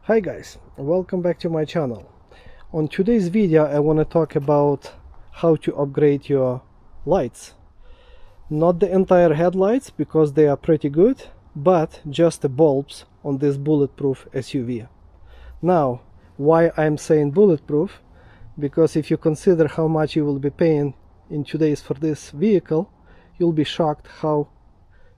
Hi guys, welcome back to my channel. On today's video I want to talk about how to upgrade your lights. Not the entire headlights because they are pretty good, but just the bulbs on this bulletproof SUV. Now, why I'm saying bulletproof? Because if you consider how much you will be paying in today's for this vehicle, you'll be shocked how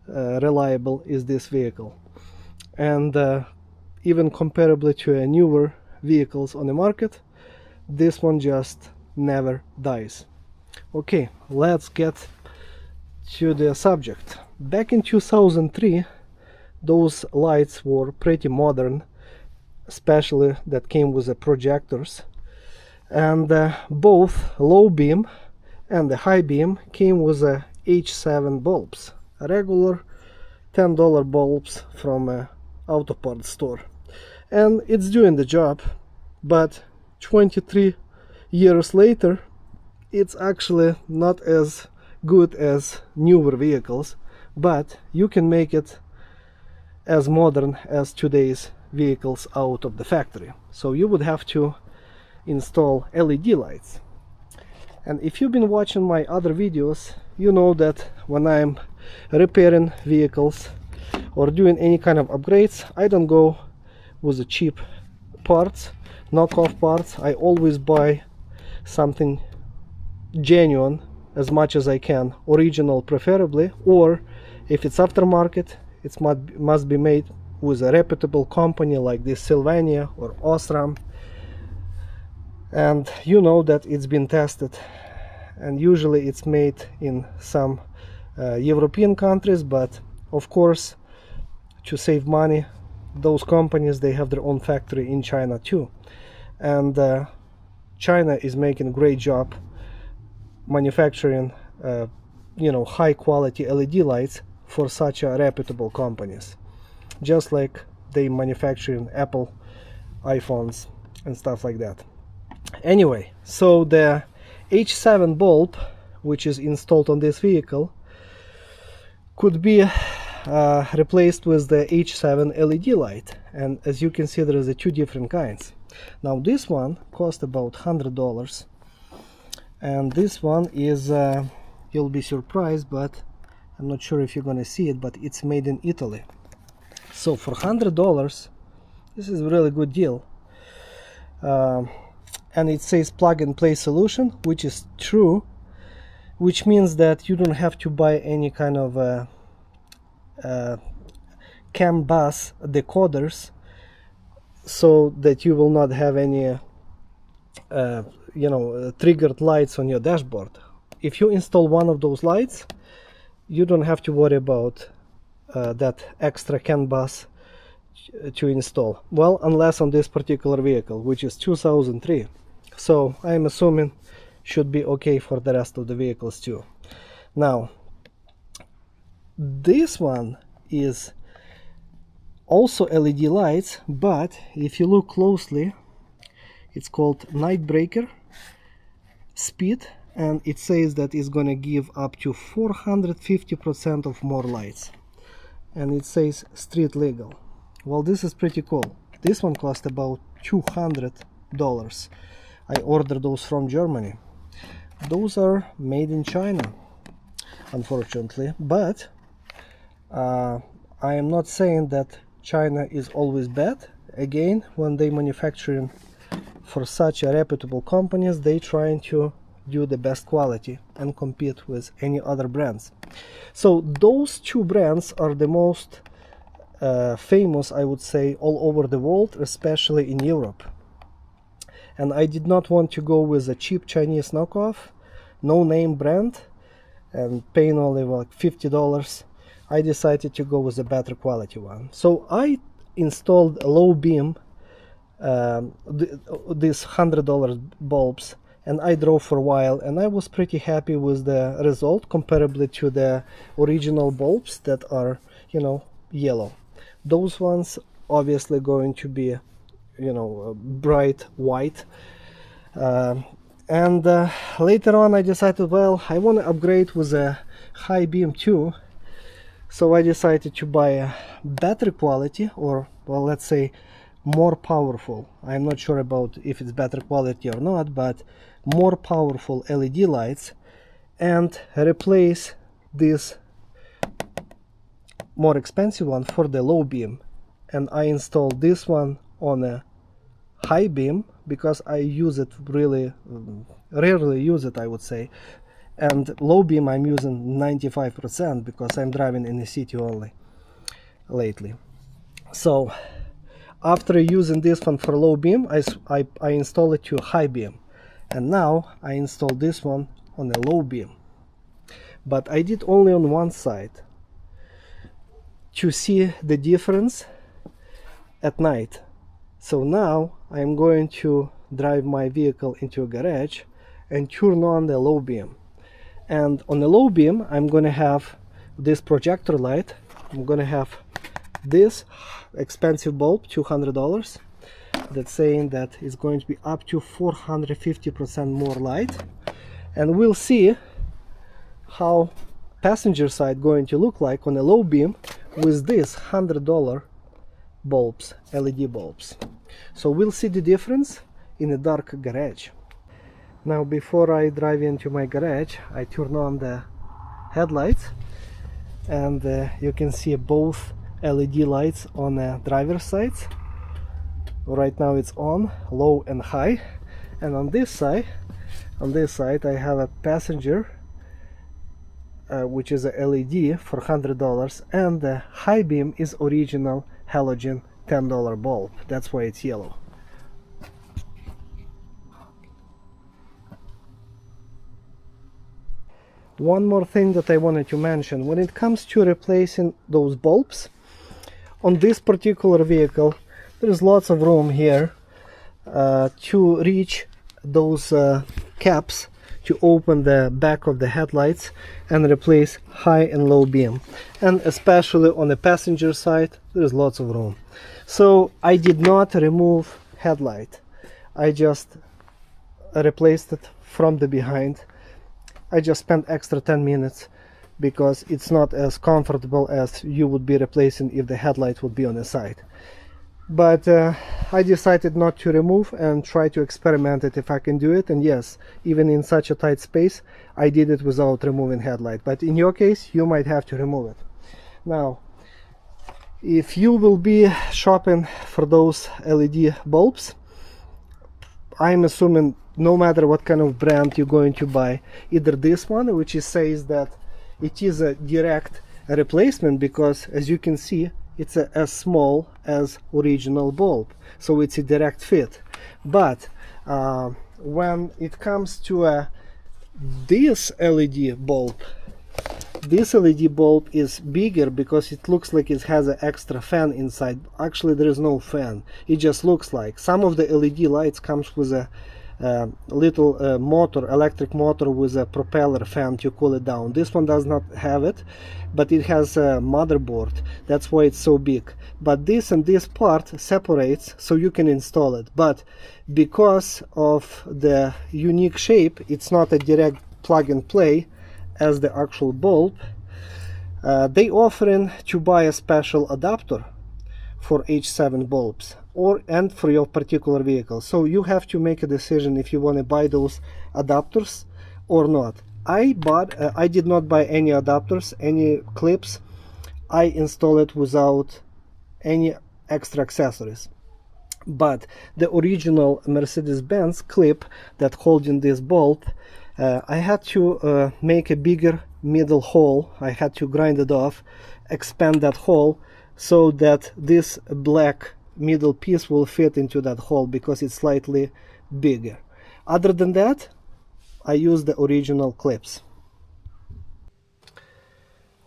reliable is this vehicle. And even comparably to newer vehicles on the market, this one just never dies. Okay, let's get to the subject. Back in 2003, those lights were pretty modern, especially that came with the projectors, and both low beam and the high beam came with a H7 bulbs, regular $10 bulbs from a auto parts store, and it's doing the job. But 23 years later, it's actually not as good as newer vehicles, but you can make it as modern as today's vehicles out of the factory. So you would have to install LED lights. And if you've been watching my other videos, you know that when I'm repairing vehicles or doing any kind of upgrades, I don't go with the cheap parts, knockoff parts. I always buy something genuine as much as I can, original preferably, or if it's aftermarket, it must be made with a reputable company like this Sylvania or Osram, and you know that it's been tested. And usually it's made in some European countries, but of course, to save money, those companies, they have their own factory in China too, and China is making a great job manufacturing high quality LED lights for such reputable companies, just like they manufacturing Apple iPhones and stuff like that. Anyway, so the H7 bulb, which is installed on this vehicle, could be replaced with the H7 LED light. And as you can see, there is two different kinds. Now this one cost about $100, and this one is you'll be surprised, but I'm not sure if you're gonna see it, but it's made in Italy. So for $100, this is a really good deal. And it says plug and play solution, which is true, which means that you don't have to buy any kind of CAN bus decoders, so that you will not have any triggered lights on your dashboard. If you install one of those lights, you don't have to worry about that extra CAN bus to install. Well, unless on this particular vehicle, which is 2003. So I'm assuming should be okay for the rest of the vehicles too. Now, this one is also LED lights, but if you look closely, it's called Night Breaker Speed, and it says that it's gonna give up to 450% of more lights, and it says street legal. Well, this is pretty cool. This one cost about $200. I ordered those from Germany. Those are made in China, unfortunately, but I am not saying that China is always bad. Again, when they manufacturing for such a reputable companies, they trying to do the best quality and compete with any other brands. So those two brands are the most famous, I would say, all over the world, especially in Europe. And I did not want to go with a cheap Chinese knockoff, no name brand, and paying only like $50. I decided to go with a better quality one. So I installed a low beam, these $100 bulbs, and I drove for a while, and I was pretty happy with the result comparably to the original bulbs that are, yellow. Those ones obviously going to be, bright white. And later on I decided, well, I want to upgrade with a high beam too. So I decided to buy a better quality, or well, let's say more powerful. I'm not sure about if it's better quality or not, but more powerful LED lights, and replace this more expensive one for the low beam. And I installed this one on a high beam because I use it really rarely use it, I would say, and low beam I'm using 95% because I'm driving in the city only lately. So after using this one for low beam, I install it to high beam, and now I install this one on a low beam, but I did only on one side to see the difference at night. So now I'm going to drive my vehicle into a garage and turn on the low beam, and on the low beam I'm going to have this projector light. I'm going to have this expensive bulb, $200, that's saying that it's going to be up to 450% more light, and we'll see how passenger side going to look like on a low beam with this $100 bulbs, LED bulbs. So we'll see the difference in a dark garage. Now before I drive into my garage, I turn on the headlights, and you can see both LED lights on the driver's side. Right now it's on, low and high, and on this side I have a passenger which is a LED for $100, and the high beam is original halogen $10 bulb. That's why it's yellow. One more thing that I wanted to mention: when it comes to replacing those bulbs on this particular vehicle, there's lots of room here to reach those caps to open the back of the headlights and replace high and low beam, and especially on the passenger side there's lots of room. So I did not remove headlight, I just replaced it from the behind. I just spent extra 10 minutes because it's not as comfortable as you would be replacing if the headlight would be on the side. But I decided not to remove and try to experiment it if I can do it, and yes, even in such a tight space I did it without removing headlight. But in your case you might have to remove it. Now if you will be shopping for those LED bulbs, I'm assuming no matter what kind of brand you're going to buy, either this one, which says that it is a direct replacement, because as you can see it's as small as original bulb, so it's a direct fit. But when it comes to this LED bulb, this LED bulb is bigger because it looks like it has an extra fan inside. Actually there is no fan, it just looks like. Some of the LED lights comes with a little motor, electric motor with a propeller fan to cool it down. This one does not have it, but it has a motherboard, that's why it's so big. But this and this part separates so you can install it, but because of the unique shape it's not a direct plug and play as the actual bulb. They offering to buy a special adapter for H7 bulbs and for your particular vehicle, so you have to make a decision if you want to buy those adapters or not. I did not buy any adapters, any clips. I installed it without any extra accessories. But the original Mercedes-Benz clip that holding this bulb, I had to make a bigger middle hole. I had to grind it off, expand that hole so that this black middle piece will fit into that hole because it's slightly bigger. Other than that, I use the original clips.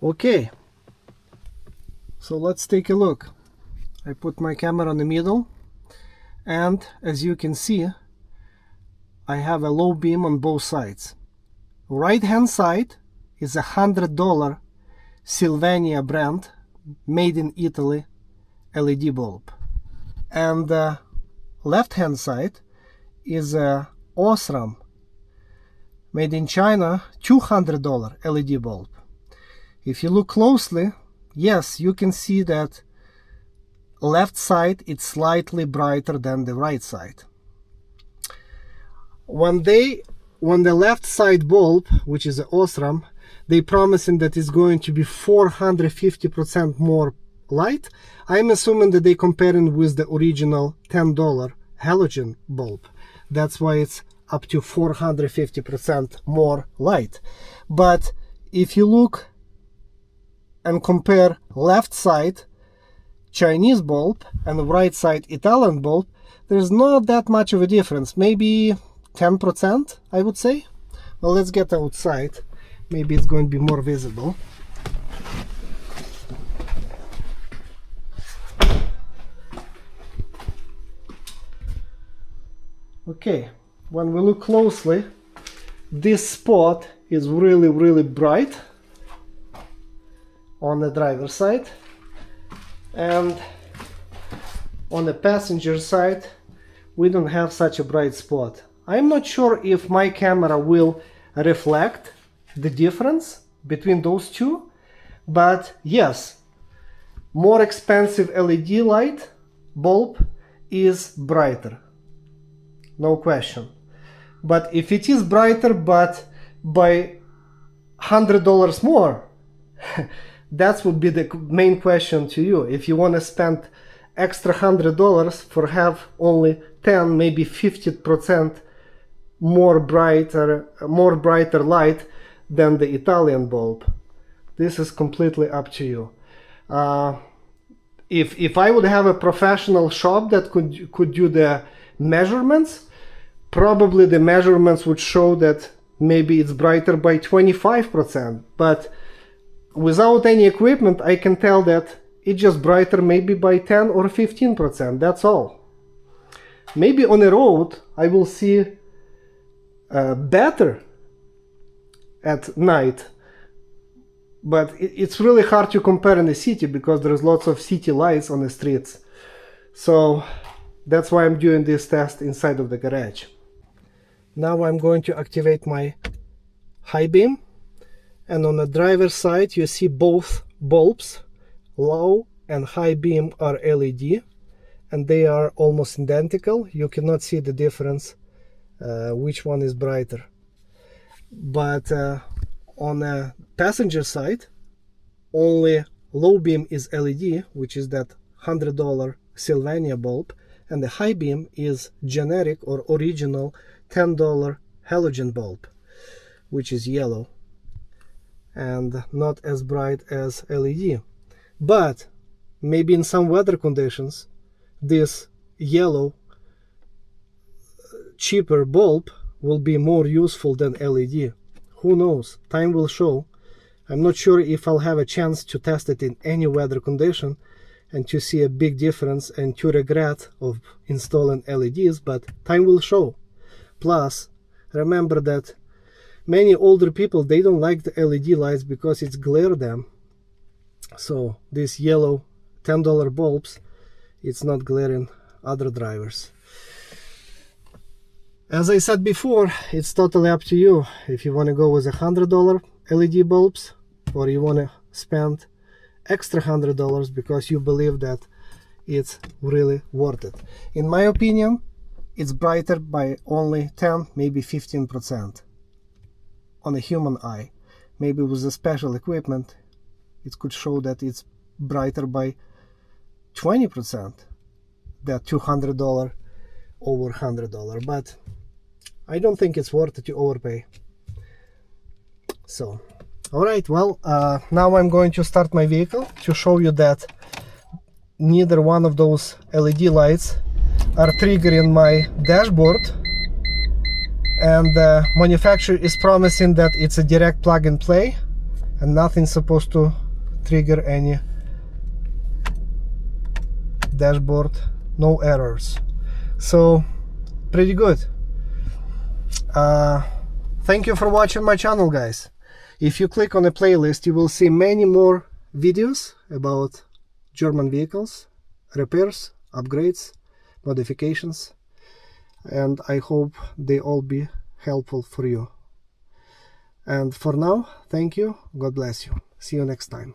Okay, so let's take a look. I put my camera on the middle, and as you can see I have a low beam on both sides. Right hand side is a $100 Sylvania brand, made in Italy LED bulb, and the left hand side is a Osram, made in China, $200 LED bulb. If you look closely, yes, you can see that left side is slightly brighter than the right side. When the left side bulb, which is an Osram, they promising that it's going to be 450% more light, I'm assuming that they comparing with the original $10 halogen bulb. That's why it's up to 450% more light. But if you look and compare left side Chinese bulb and right side Italian bulb, there's not that much of a difference, maybe 10%, I would say. Well, let's get outside, maybe it's going to be more visible. Okay, when we look closely, this spot is really bright on the driver's side, and on the passenger side we don't have such a bright spot. I'm not sure if my camera will reflect the difference between those two, but yes, more expensive LED light bulb is brighter, no question. But if it is brighter but by $100 more, that would be the main question to you. If you want to spend extra $100 for have only 10, maybe 50% more brighter light than the Italian bulb, this is completely up to you. If I would have a professional shop that could do the measurements, probably the measurements would show that maybe it's brighter by 25%, but without any equipment I can tell that it's just brighter maybe by 10 or 15%, that's all. Maybe on the road I will see better at night, but it's really hard to compare in the city because there's lots of city lights on the streets. So that's why I'm doing this test inside of the garage. Now I'm going to activate my high beam, and on the driver's side you see both bulbs, low and high beam, are LED, and they are almost identical. You cannot see the difference which one is brighter. But on the passenger side only low beam is LED, which is that $100 Sylvania bulb, and the high beam is generic or original $10 halogen bulb, which is yellow and not as bright as LED. But maybe in some weather conditions this yellow cheaper bulb will be more useful than LED. Who knows? Time will show. I'm not sure if I'll have a chance to test it in any weather condition and to see a big difference and to regret of installing LEDs, but time will show. Plus, remember that many older people, they don't like the LED lights because it's glare them. So these yellow $10 bulbs, it's not glaring other drivers. As I said before, it's totally up to you if you want to go with $100 LED bulbs or you want to spend extra $100 because you believe that it's really worth it. In my opinion, it's brighter by only 10, maybe 15% on a human eye. Maybe with the special equipment it could show that it's brighter by 20%, that $200 over $100, but I don't think it's worth it to overpay. So alright, well, now I'm going to start my vehicle to show you that neither one of those LED lights are triggering my dashboard, and the manufacturer is promising that it's a direct plug and play and nothing's supposed to trigger any dashboard, no errors. So pretty good. Thank you for watching my channel, guys. If you click on the playlist, you will see many more videos about German vehicles, repairs, upgrades, modifications, and I hope they all be helpful for you. And for now, thank you, God bless you, see you next time.